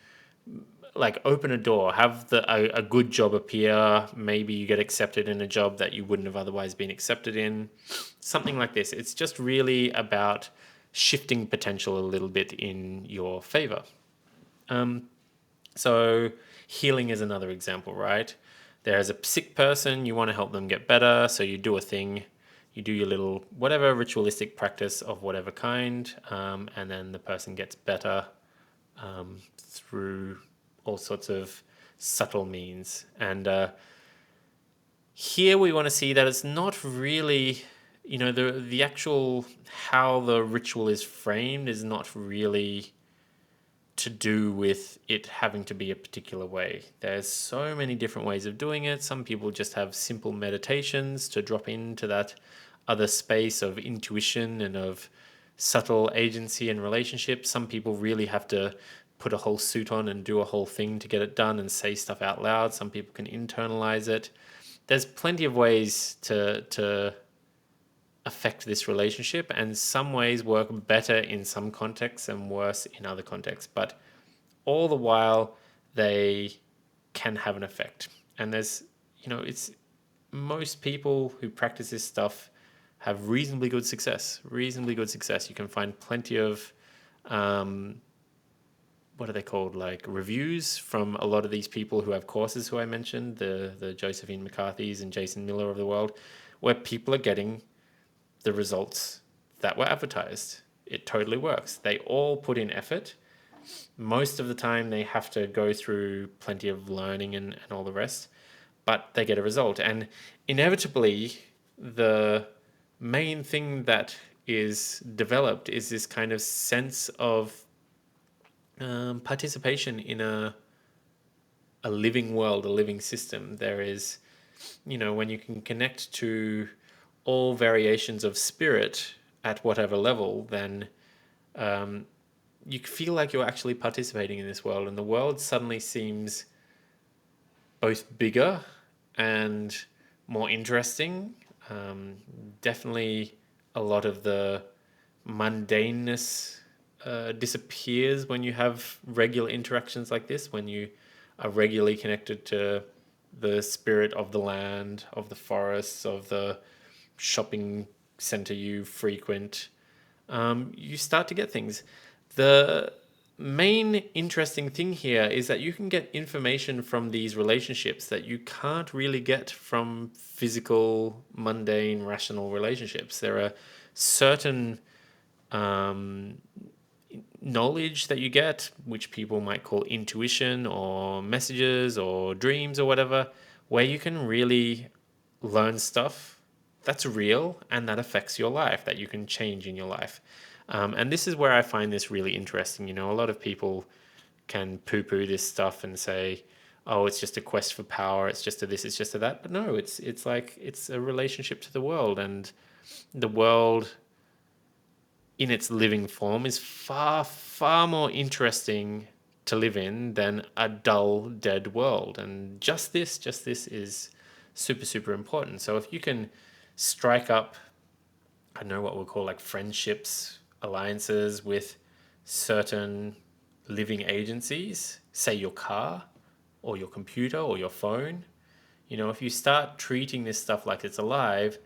like, open a door, have a good job appear. Maybe you get accepted in a job that you wouldn't have otherwise been accepted in, something like this. It's just really about shifting potential a little bit in your favor. So healing is another example, right? There's a sick person, you want to help them get better, so you do a thing, you do your little whatever ritualistic practice of whatever kind, and then the person gets better through all sorts of subtle means. And here we want to see that it's not really, the actual how the ritual is framed is not really to do with it having to be a particular way. There's so many different ways of doing it. Some people just have simple meditations to drop into that other space of intuition and of subtle agency and relationship. Some people really have to put a whole suit on and do a whole thing to get it done and say stuff out loud. Some people can internalize it. There's plenty of ways to affect this relationship, and some ways work better in some contexts and worse in other contexts, but all the while they can have an effect. And it's most people who practice this stuff have reasonably good success. You can find plenty of what are they called, like reviews from a lot of these people who have courses who I mentioned, the Josephine McCarthy's and Jason Miller of the world, where people are getting the results that were advertised. It totally works. They all put in effort. Most of the time they have to go through plenty of learning and all the rest, but they get a result. And inevitably, the main thing that is developed is this kind of sense of participation in a living world, a living system. There is, when you can connect to all variations of spirit at whatever level, then you feel like you're actually participating in this world, and the world suddenly seems both bigger and more interesting. Definitely a lot of the mundaneness disappears when you have regular interactions like this, when you are regularly connected to the spirit of the land, of the forests, of the shopping center you frequent. You start to get things. The main interesting thing here is that you can get information from these relationships that you can't really get from physical, mundane, rational relationships. There are certain um, knowledge that you get, which people might call intuition or messages or dreams or whatever, where you can really learn stuff that's real and that affects your life, that you can change in your life. And this is where I find this really interesting. You know, a lot of people can poo-poo this stuff and say, "Oh, it's just a quest for power. It's just a this. It's just a that." But no, it's like it's a relationship to the world, and the world in its living form is far, far more interesting to live in than a dull, dead world. And just this is super, super important. So if you can strike up, I don't know what we'll call like friendships, alliances with certain living agencies, say your car or your computer or your phone, you know, if you start treating this stuff like it's alive,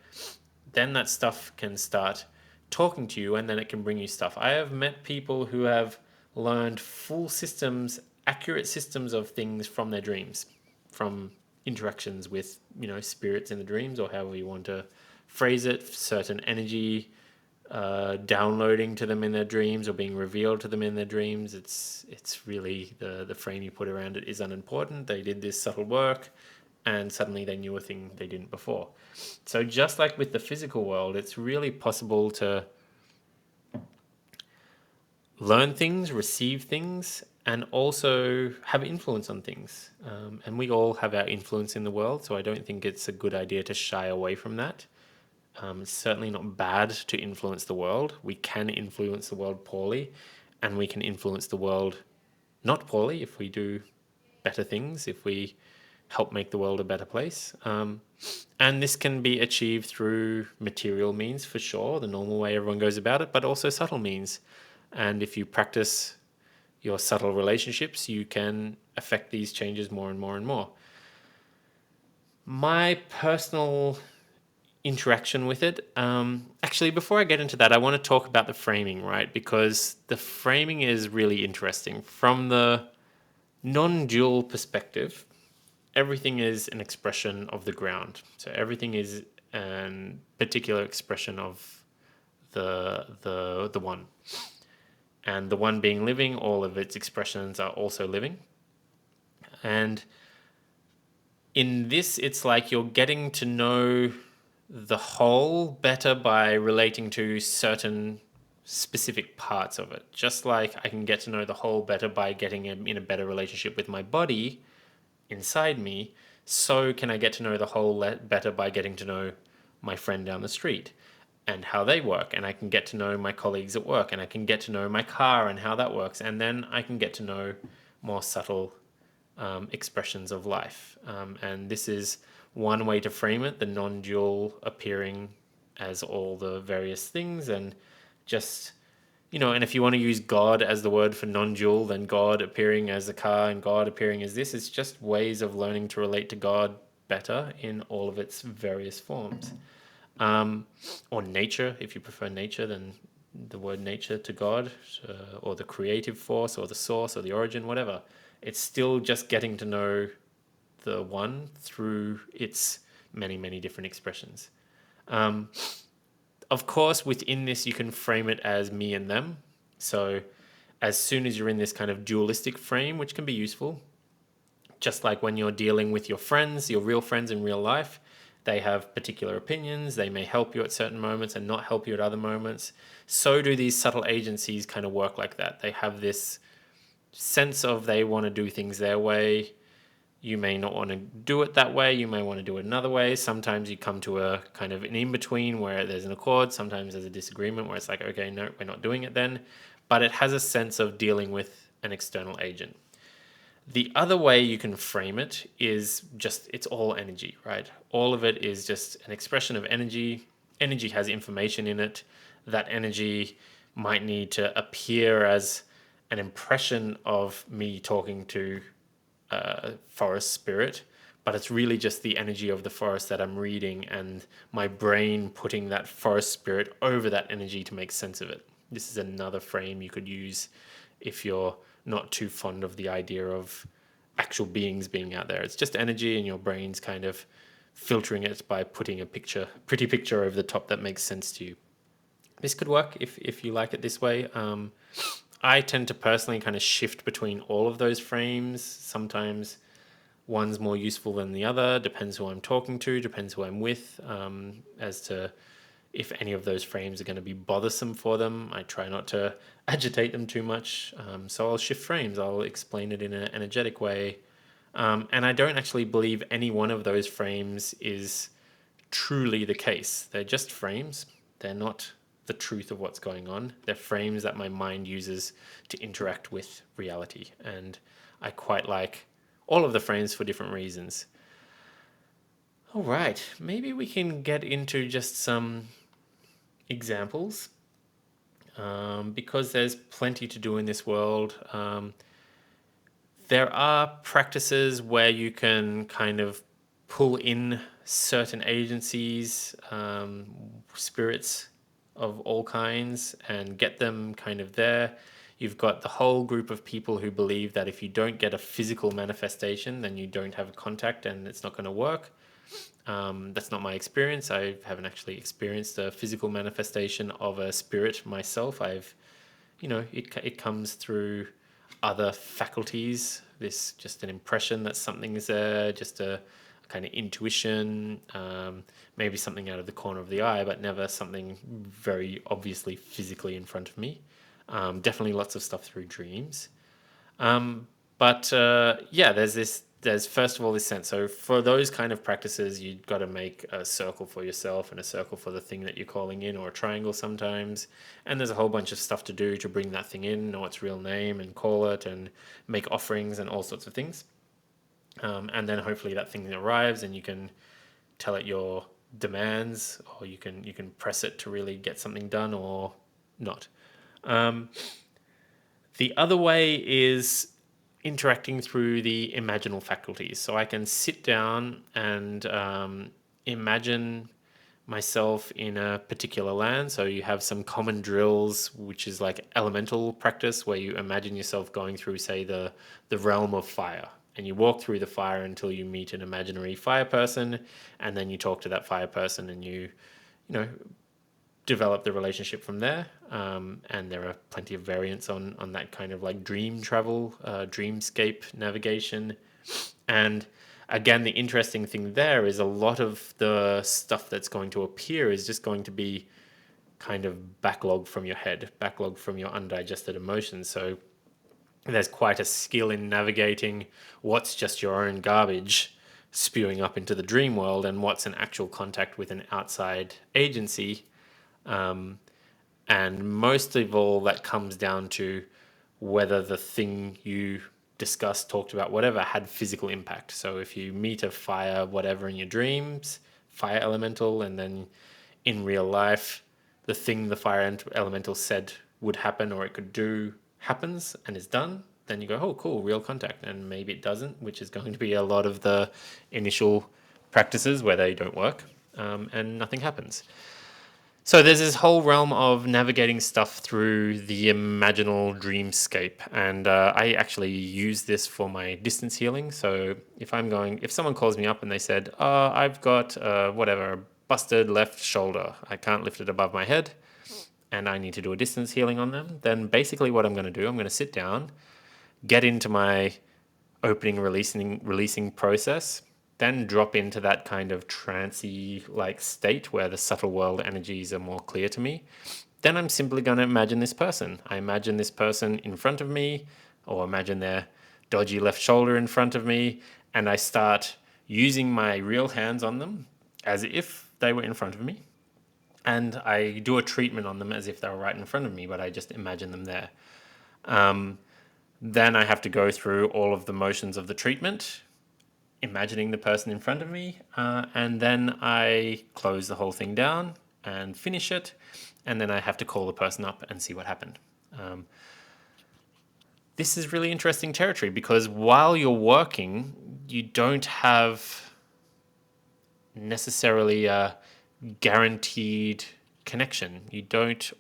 then that stuff can start talking to you and then it can bring you stuff. I have met people who have learned full systems, accurate systems of things from their dreams, from interactions with, you know, spirits in the dreams, or however you want to phrase it, certain energy downloading to them in their dreams or being revealed to them in their dreams. It's really the frame you put around it is unimportant. They did this subtle work and suddenly they knew a thing they didn't before. So just like with the physical world, it's really possible to learn things, receive things, and also have influence on things. And we all have our influence in the world, so I don't think it's a good idea to shy away from that. It's certainly not bad to influence the world. We can influence the world poorly, and we can influence the world not poorly if we do better things, if we help make the world a better place. And this can be achieved through material means for sure, the normal way everyone goes about it, but also subtle means. And if you practice your subtle relationships, you can affect these changes more and more and more. My personal interaction with it, actually, before I get into that, I want to talk about the framing, right? Because the framing is really interesting. From the non-dual perspective, everything is an expression of the ground. So everything is a particular expression of the one. And the one being living, all of its expressions are also living. And in this, it's like you're getting to know the whole better by relating to certain specific parts of it. Just like I can get to know the whole better by getting in a better relationship with my body inside me, so can I get to know the whole better by getting to know my friend down the street and how they work. And I can get to know my colleagues at work, and I can get to know my car and how that works. And then I can get to know more subtle expressions of life. And this is one way to frame it, the non-dual appearing as all the various things. And just, you know, and if you want to use God as the word for non-dual, then God appearing as a car and God appearing as this, it's just ways of learning to relate to God better in all of its various forms. Or nature, if you prefer nature, then the word nature to God, or the creative force, or the source, or the origin, whatever. It's still just getting to know the one through its many, many different expressions. Of course, within this, you can frame it as me and them. So as soon as you're in this kind of dualistic frame, which can be useful, just like when you're dealing with your friends, your real friends in real life, they have particular opinions. They may help you at certain moments and not help you at other moments. So do these subtle agencies kind of work like that. They have this sense of they want to do things their way. You may not want to do it that way. You may want to do it another way. Sometimes you come to a kind of an in-between where there's an accord. Sometimes there's a disagreement where it's like, okay, no, we're not doing it then. But it has a sense of dealing with an external agent. The other way you can frame it is just, it's all energy, right? All of it is just an expression of energy. Energy has information in it. That energy might need to appear as an impression of me talking to forest spirit, but it's really just the energy of the forest that I'm reading and my brain putting that forest spirit over that energy to make sense of it. This is another frame you could use if you're not too fond of the idea of actual beings being out there. It's just energy, and your brain's kind of filtering it by putting a pretty picture over the top that makes sense to you. This could work if you like it this way. I tend to personally kind of shift between all of those frames. Sometimes one's more useful than the other, depends who I'm talking to, depends who I'm with, as to if any of those frames are going to be bothersome for them. I try not to agitate them too much. So I'll shift frames, I'll explain it in an energetic way. And I don't actually believe any one of those frames is truly the case. They're just frames. They're not the truth of what's going on. They're frames that my mind uses to interact with reality. And I quite like all of the frames for different reasons. All right, maybe we can get into just some examples, because there's plenty to do in this world. There are practices where you can kind of pull in certain agencies, spirits of all kinds, and get them kind of there. You've got the whole group of people who believe that if you don't get a physical manifestation, then you don't have a contact and it's not going to work. That's not my experience. I haven't actually experienced a physical manifestation of a spirit myself. It comes through other faculties. This just an impression that something is there, just a kind of intuition, maybe something out of the corner of the eye, but never something very obviously physically in front of me. Definitely lots of stuff through dreams. But there's first of all this sense. So for those kind of practices, you've got to make a circle for yourself and a circle for the thing that you're calling in, or a triangle sometimes. And there's a whole bunch of stuff to do to bring that thing in, know its real name and call it and make offerings and all sorts of things. And then hopefully that thing arrives and you can tell it your demands, or you can press it to really get something done or not. The other way is interacting through the imaginal faculties. So I can sit down and imagine myself in a particular land. So you have some common drills, which is like elemental practice, where you imagine yourself going through, say, the realm of fire. And you walk through the fire until you meet an imaginary fire person, and then you talk to that fire person, and you develop the relationship from there. And there are plenty of variants on that kind of like dream travel, dreamscape navigation. And again, the interesting thing there is a lot of the stuff that's going to appear is just going to be kind of backlog from your head, backlog from your undigested emotions. So there's quite a skill in navigating what's just your own garbage spewing up into the dream world and what's an actual contact with an outside agency. And most of all, that comes down to whether the thing you discussed, talked about, whatever, had physical impact. So if you meet a fire, whatever, in your dreams, fire elemental, and then in real life, the thing the fire elemental said would happen or it could do happens and is done, then you go, oh, cool, real contact. And maybe it doesn't, which is going to be a lot of the initial practices where they don't work, and nothing happens. So there's this whole realm of navigating stuff through the imaginal dreamscape, and I actually use this for my distance healing. So if someone calls me up and they said, I've got whatever, busted left shoulder, I can't lift it above my head, and I need to do a distance healing on them, then basically what I'm going to do, I'm going to sit down, get into my opening, releasing process, then drop into that kind of trancy like state where the subtle world energies are more clear to me. Then I'm simply going to imagine this person. I imagine this person in front of me, or imagine their dodgy left shoulder in front of me, and I start using my real hands on them as if they were in front of me. And I do a treatment on them as if they were right in front of me, but I just imagine them there. Then I have to go through all of the motions of the treatment, imagining the person in front of me, and then I close the whole thing down and finish it, and then I have to call the person up and see what happened. This is really interesting territory because while you're working, you don't have necessarily a guaranteed connection. You don't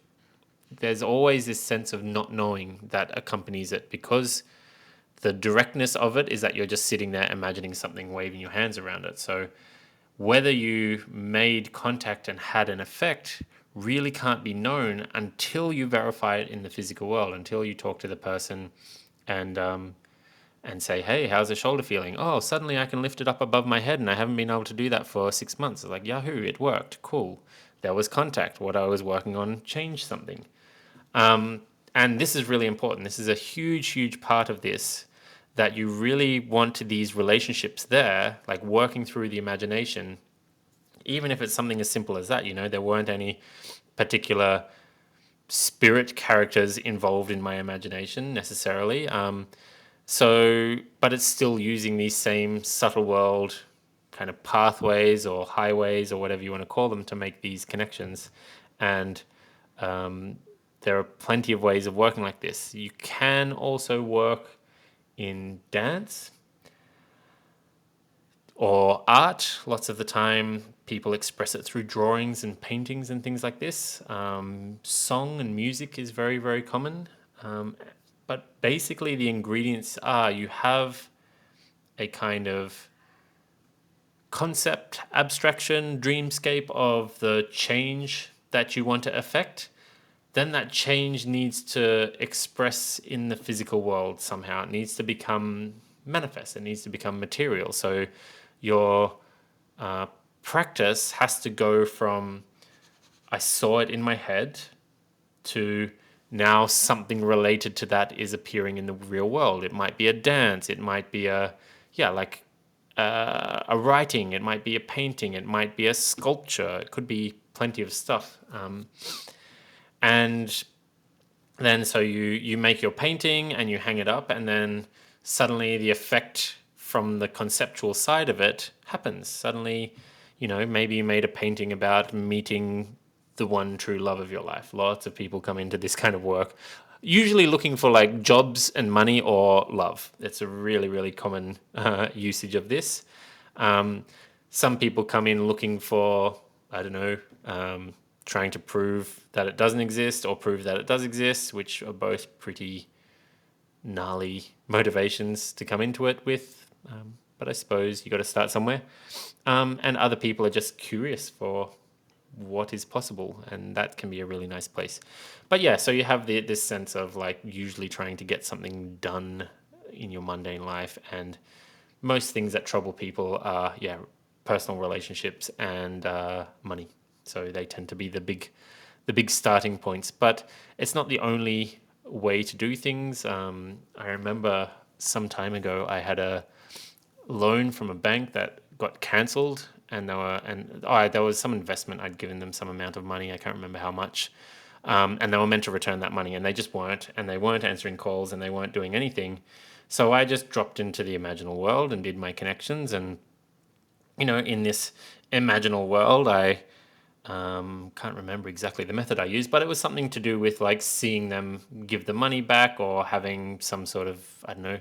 there's always this sense of not knowing that accompanies it, because the directness of it is that you're just sitting there imagining something, waving your hands around it. So whether you made contact and had an effect really can't be known until you verify it in the physical world, until you talk to the person and say, hey, how's the shoulder feeling? Oh, suddenly I can lift it up above my head, and I haven't been able to do that for 6 months. It's like, yahoo, it worked. Cool. There was contact. What I was working on changed something. And this is really important. This is a huge, huge part of this, that you really want these relationships there, like working through the imagination, even if it's something as simple as that. There weren't any particular spirit characters involved in my imagination necessarily. But it's still using these same subtle world kind of pathways or highways or whatever you want to call them to make these connections. And there are plenty of ways of working like this. You can also work in dance or art. Lots of the time, people express it through drawings and paintings and things like this. Song and music is very, very common. But basically, the ingredients are, you have a kind of concept, abstraction, dreamscape of the change that you want to affect. Then that change needs to express in the physical world somehow. It needs to become manifest. It needs to become material. So your practice has to go from, I saw it in my head, to now something related to that is appearing in the real world. It might be a dance. It might be a writing. It might be a painting. It might be a sculpture. It could be plenty of stuff. And then so you make your painting and you hang it up, and then suddenly the effect from the conceptual side of it happens. Suddenly, maybe you made a painting about meeting the one true love of your life. Lots of people come into this kind of work, usually looking for like jobs and money or love. It's a really, really common usage of this. Some people come in looking for, I don't know, trying to prove that it doesn't exist or prove that it does exist, which are both pretty gnarly motivations to come into it with. But I suppose you got to start somewhere. And other people are just curious for what is possible, and that can be a really nice place. But yeah, so you have this sense of like usually trying to get something done in your mundane life, and most things that trouble people are personal relationships and money. So they tend to be the big starting points. But it's not the only way to do things. I remember some time ago I had a loan from a bank that got cancelled, and there was some investment. I'd given them some amount of money. I can't remember how much. And they were meant to return that money, and they just weren't. And they weren't answering calls, and they weren't doing anything. So I just dropped into the imaginal world and did my connections. And in this imaginal world, I can't remember exactly the method I used, but it was something to do with like seeing them give the money back, or having some sort of, I don't know,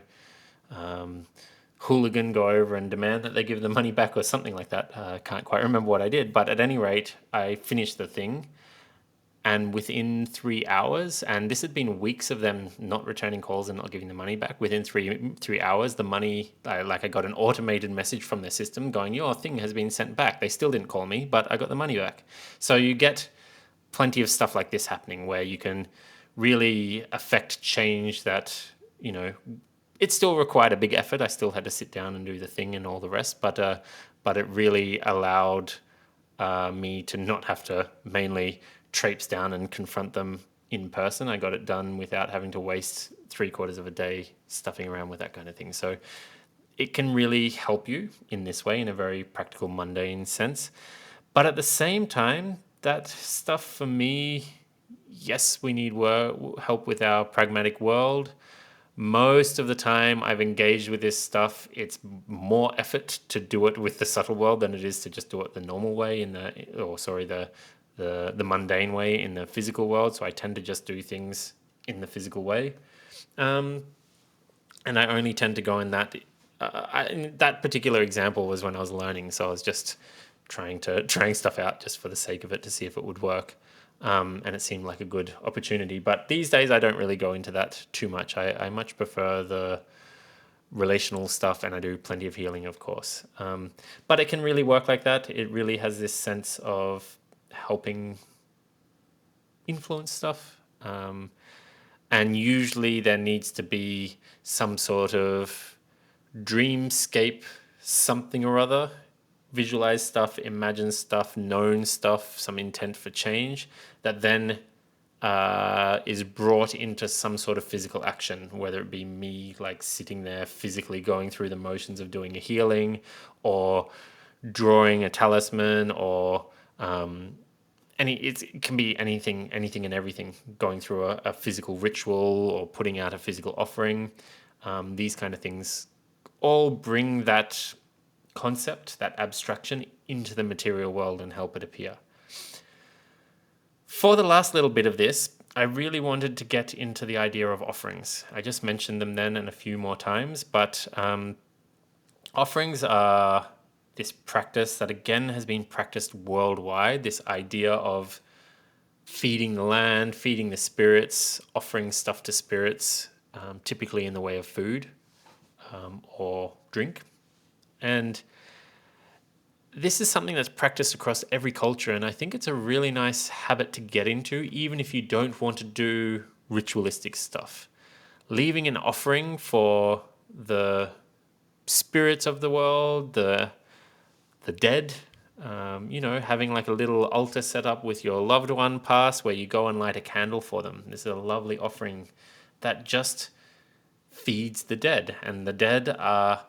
hooligan go over and demand that they give the money back or something like that. I can't quite remember what I did, but at any rate, I finished the thing. And within 3 hours, and this had been weeks of them not returning calls and not giving the money back, within three hours, the money, I got an automated message from their system going, your thing has been sent back. They still didn't call me, but I got the money back. So you get plenty of stuff like this happening where you can really affect change that, it still required a big effort. I still had to sit down and do the thing and all the rest, but it really allowed me to not have to mainly traipse down and confront them in person. I got it done without having to waste 3/4 of a day stuffing around with that kind of thing. So it can really help you in this way, in a very practical, mundane sense. But at the same time, that stuff for me, yes, we need help with our pragmatic world. Most of the time I've engaged with this stuff, it's more effort to do it with the subtle world than it is to just do it the normal way the mundane way in the physical world. So I tend to just do things in the physical way. And I only tend to go in that. In that particular example was when I was learning, so I was just trying stuff out just for the sake of it to see if it would work. And it seemed like a good opportunity. But these days, I don't really go into that too much. I much prefer the relational stuff, and I do plenty of healing, of course. But it can really work like that. It really has this sense of helping influence stuff. And usually there needs to be some sort of dreamscape, something or other, visualize stuff, imagine stuff, known stuff, some intent for change that then is brought into some sort of physical action, whether it be me like sitting there physically going through the motions of doing a healing, or drawing a talisman, or it can be anything and everything, going through a physical ritual or putting out a physical offering. These kind of things all bring that concept, that abstraction, into the material world and help it appear. For the last little bit of this, I really wanted to get into the idea of offerings. I just mentioned them then and a few more times, but offerings are this practice that again has been practiced worldwide, this idea of feeding the land, feeding the spirits, offering stuff to spirits, typically in the way of food or drink. And this is something that's practiced across every culture, and I think it's a really nice habit to get into, even if you don't want to do ritualistic stuff. Leaving an offering for the spirits of the world, the dead, having like a little altar set up with your loved one pass where you go and light a candle for them. This is a lovely offering that just feeds the dead, and the dead are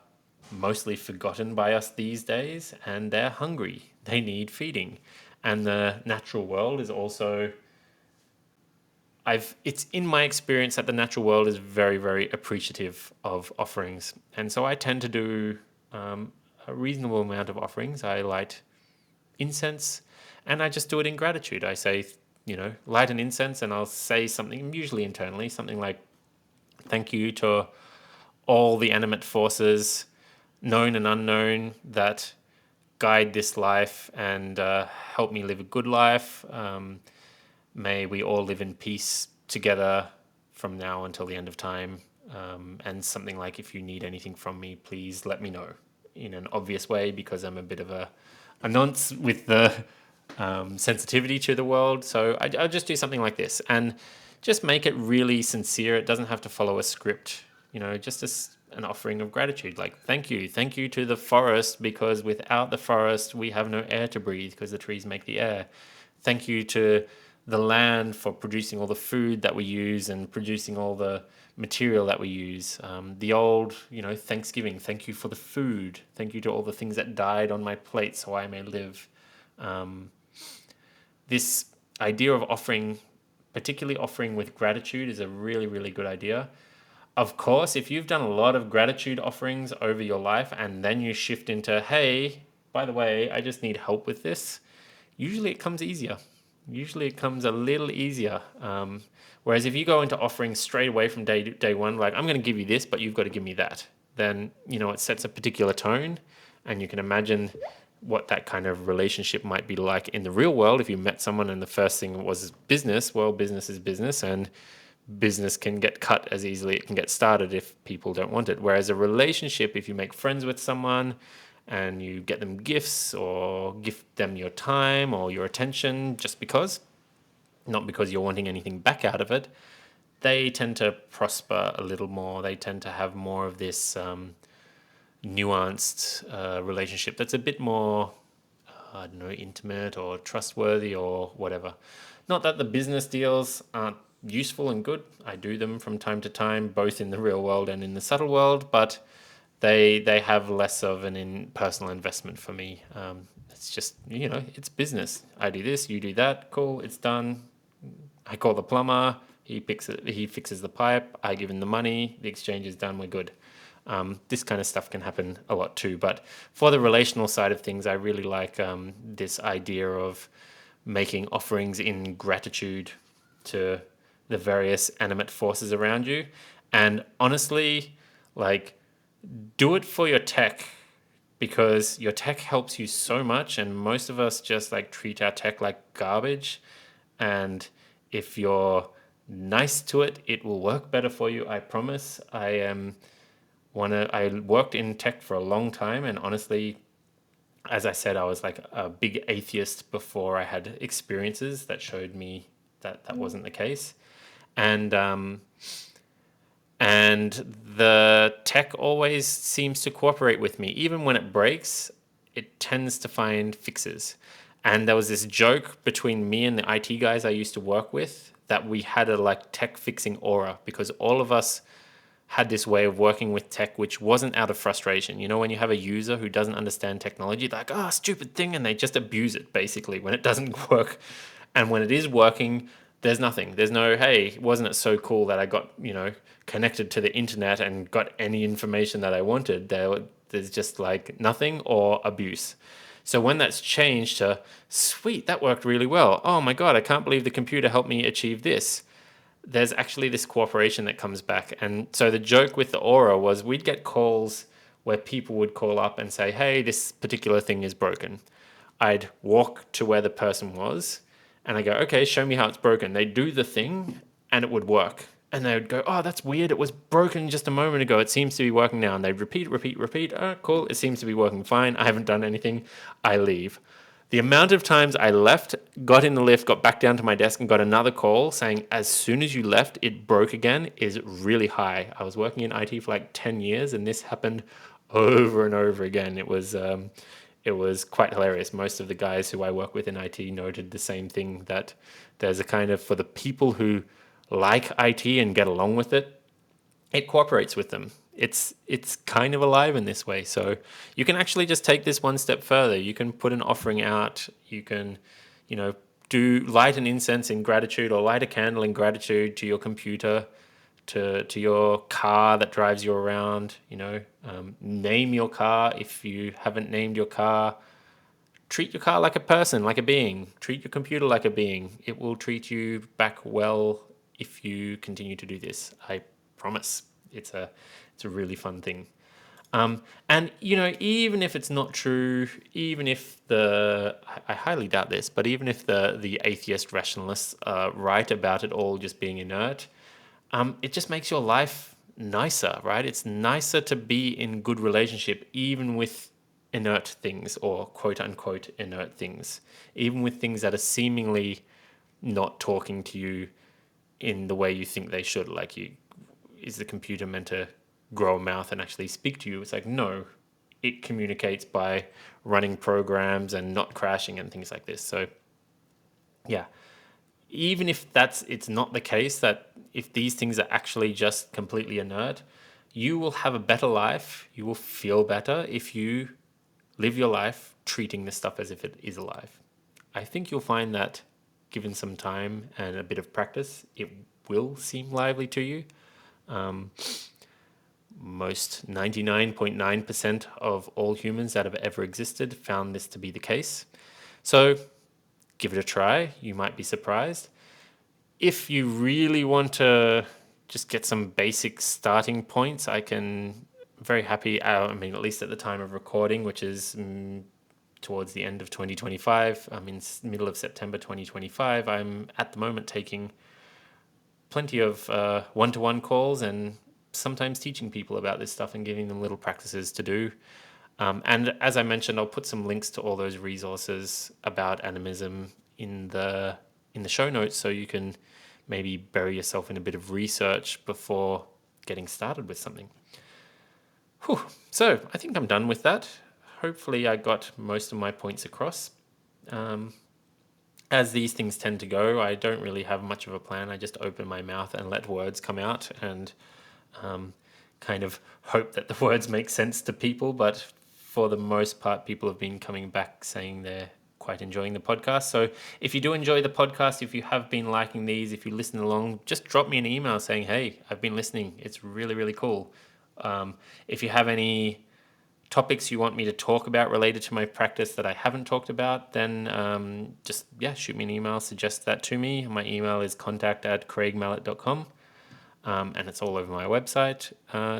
mostly forgotten by us these days, and they're hungry. They need feeding. And the natural world is also it's in my experience that the natural world is very, very appreciative of offerings. And so I tend to do a reasonable amount of offerings. I light incense, and I just do it in gratitude. I say, light an incense, and I'll say something, usually internally, something like, thank you to all the animate forces, known and unknown, that guide this life and help me live a good life. May we all live in peace together from now until the end of time. And something like, if you need anything from me, please let me know, in an obvious way, because I'm a bit of a nonce with the sensitivity to the world. So I'll just do something like this and just make it really sincere. It doesn't have to follow a script, just an offering of gratitude. Like, thank you to the forest, because without the forest, we have no air to breathe, because the trees make the air. Thank you to the land for producing all the food that we use and producing all the material that we use. The old, Thanksgiving, thank you for the food. Thank you to all the things that died on my plate so I may live. This idea of offering, particularly offering with gratitude, is a really, really good idea. Of course, if you've done a lot of gratitude offerings over your life and then you shift into, hey, by the way, I just need help with this, usually it comes easier. Usually it comes a little easier. Whereas if you go into offering straight away from day one, like, I'm going to give you this, but you've got to give me that, then, it sets a particular tone, and you can imagine what that kind of relationship might be like in the real world. If you met someone and the first thing was business, well, business is business, and business can get cut as easily. It can get started if people don't want it. Whereas a relationship, if you make friends with someone and you get them gifts or gift them your time or your attention just because, not because you're wanting anything back out of it, they tend to prosper a little more. They tend to have more of this nuanced relationship that's a bit more, intimate or trustworthy or whatever. Not that the business deals aren't useful and good. I do them from time to time, both in the real world and in the subtle world, but they have less of an personal investment for me. It's just, it's business. I do this, you do that, cool, it's done. I call the plumber, he fixes the pipe, I give him the money, the exchange is done, we're good. This kind of stuff can happen a lot too. But for the relational side of things, I really like this idea of making offerings in gratitude to the various animate forces around you. And honestly, like, do it for your tech, because your tech helps you so much, and most of us just like treat our tech like garbage. And if you're nice to it, it will work better for you. I promise. I worked in tech for a long time, and honestly, as I said, I was like a big atheist before I had experiences that showed me that that wasn't the case. And and the tech always seems to cooperate with me. Even when it breaks, it tends to find fixes. And there was this joke between me and the IT guys I used to work with that we had a like tech fixing aura, because all of us had this way of working with tech which wasn't out of frustration. You know, when you have a user who doesn't understand technology, they're like, oh, stupid thing, and they just abuse it basically when it doesn't work. And when it is working, there's nothing. There's no, hey, wasn't it so cool that I got, connected to the internet and got any information that I wanted? There's just like nothing or abuse. So when that's changed to, sweet, that worked really well. Oh my God, I can't believe the computer helped me achieve this. There's actually this cooperation that comes back. And so the joke with the aura was we'd get calls where people would call up and say, hey, this particular thing is broken. I'd walk to where the person was and I go, okay, show me how it's broken. They'd do the thing and it would work. And they would go, oh, that's weird. It was broken just a moment ago. It seems to be working now. And they'd repeat, repeat, repeat. Oh, cool. It seems to be working fine. I haven't done anything. I leave. The amount of times I left, got in the lift, got back down to my desk, and got another call saying, as soon as you left, it broke again, is really high. I was working in IT for like 10 years, and this happened over and over again. It was quite hilarious. Most of the guys who I work with in IT noted the same thing, that there's a kind of, for the people who like IT and get along with it, it cooperates with them. It's kind of alive in this way. So you can actually just take this one step further. You can put an offering out. You can, do light an incense in gratitude, or light a candle in gratitude to your computer, to your car that drives you around. Name your car if you haven't named your car. Treat your car like a person, like a being. Treat your computer like a being. It will treat you back well if you continue to do this. I promise. It's a really fun thing. And even if it's not true, even if I highly doubt this, but even if the atheist rationalists are right about it all just being inert, it just makes your life nicer, right? It's nicer to be in good relationship, even with inert things, or quote unquote inert things, even with things that are seemingly not talking to you in the way you think they should. Like, is the computer meant to grow a mouth and actually speak to you? It's like, no, it communicates by running programs and not crashing and things like this. So yeah, even if it's not the case, that if these things are actually just completely inert, you will have a better life. You will feel better if you live your life treating this stuff as if it is alive. I think you'll find that, given some time and a bit of practice, it will seem lively to you. Most 99.9% of all humans that have ever existed found this to be the case. So give it a try. You might be surprised. If you really want to just get some basic starting points, I can very happy, I mean, at least at the time of recording, which is towards the end of 2025, I'm in middle of September 2025, I'm at the moment taking plenty of one-to-one calls and sometimes teaching people about this stuff and giving them little practices to do. And as I mentioned, I'll put some links to all those resources about animism in the show notes, so you can maybe bury yourself in a bit of research before getting started with something. Whew. So I think I'm done with that. Hopefully I got most of my points across. As these things tend to go, I don't really have much of a plan. I just open my mouth and let words come out, and kind of hope that the words make sense to people. But for the most part, people have been coming back saying they're quite enjoying the podcast. So if you do enjoy the podcast, if you have been liking these, if you listen along, just drop me an email saying, hey, I've been listening. It's really, really cool. If you have any topics you want me to talk about related to my practice that I haven't talked about, then just shoot me an email, suggest that to me. My email is contact@craigmallet.com. And it's all over my website.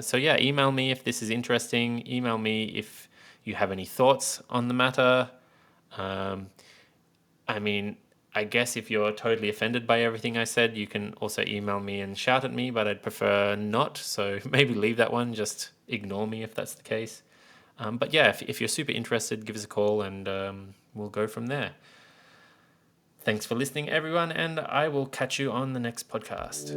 So email me if this is interesting. Email me if you have any thoughts on the matter. I mean, I guess if you're totally offended by everything I said, you can also email me and shout at me, but I'd prefer not. So maybe leave that one. Just ignore me if that's the case. But yeah, if you're super interested, give us a call and we'll go from there. Thanks for listening, everyone, and I will catch you on the next podcast.